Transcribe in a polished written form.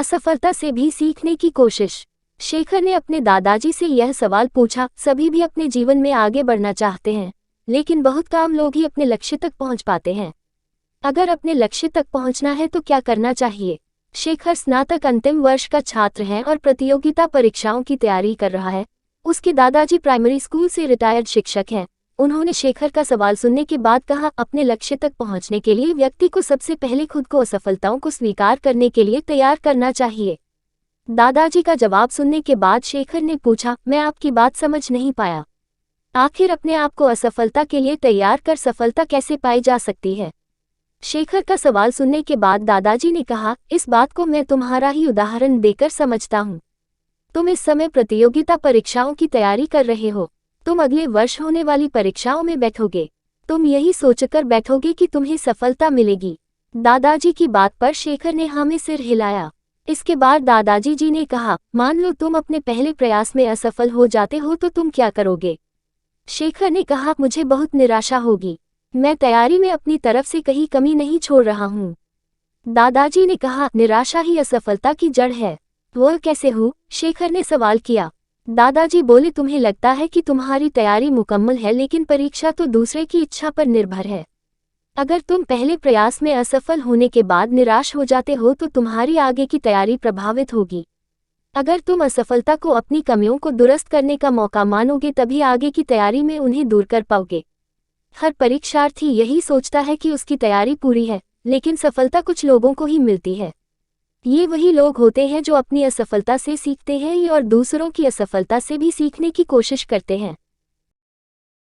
असफलता से भी सीखने की कोशिश। शेखर ने अपने दादाजी से यह सवाल पूछा। सभी भी अपने जीवन में आगे बढ़ना चाहते हैं, लेकिन बहुत कम लोग ही अपने लक्ष्य तक पहुंच पाते हैं। अगर अपने लक्ष्य तक पहुंचना है तो क्या करना चाहिए? शेखर स्नातक अंतिम वर्ष का छात्र है और प्रतियोगिता परीक्षाओं की तैयारी कर रहा है। उसके दादाजी प्राइमरी स्कूल से रिटायर्ड शिक्षक हैं। उन्होंने शेखर का सवाल सुनने के बाद कहा, अपने लक्ष्य तक पहुंचने के लिए व्यक्ति को सबसे पहले खुद को असफलताओं को स्वीकार करने के लिए तैयार करना चाहिए। दादाजी का जवाब सुनने के बाद शेखर ने पूछा, मैं आपकी बात समझ नहीं पाया। आखिर अपने आप को असफलता के लिए तैयार कर सफलता कैसे पाई जा सकती है? शेखर का सवाल सुनने के बाद दादाजी ने कहा, इस बात को मैं तुम्हारा ही उदाहरण देकर समझता हूँ। तुम इस समय प्रतियोगिता परीक्षाओं की तैयारी कर रहे हो। तुम अगले वर्ष होने वाली परीक्षाओं में बैठोगे। तुम यही सोचकर बैठोगे कि तुम्हें सफलता मिलेगी। दादाजी की बात पर शेखर ने हाँ में सिर हिलाया। इसके बाद दादाजी जी ने कहा, मान लो तुम अपने पहले प्रयास में असफल हो जाते हो तो तुम क्या करोगे? शेखर ने कहा, मुझे बहुत निराशा होगी। मैं तैयारी में अपनी तरफ से कहीं कमी नहीं छोड़ रहा हूँ। दादाजी ने कहा, निराशा ही असफलता की जड़ है। वह कैसे हो? शेखर ने सवाल किया। दादाजी बोले, तुम्हें लगता है कि तुम्हारी तैयारी मुकम्मल है, लेकिन परीक्षा तो दूसरे की इच्छा पर निर्भर है। अगर तुम पहले प्रयास में असफल होने के बाद निराश हो जाते हो तो तुम्हारी आगे की तैयारी प्रभावित होगी। अगर तुम असफलता को अपनी कमियों को दुरुस्त करने का मौका मानोगे तभी आगे की तैयारी में उन्हें दूर कर पाओगे। हर परीक्षार्थी यही सोचता है कि उसकी तैयारी पूरी है, लेकिन सफलता कुछ लोगों को ही मिलती है। ये वही लोग होते हैं जो अपनी असफलता से सीखते हैं और दूसरों की असफलता से भी सीखने की कोशिश करते हैं।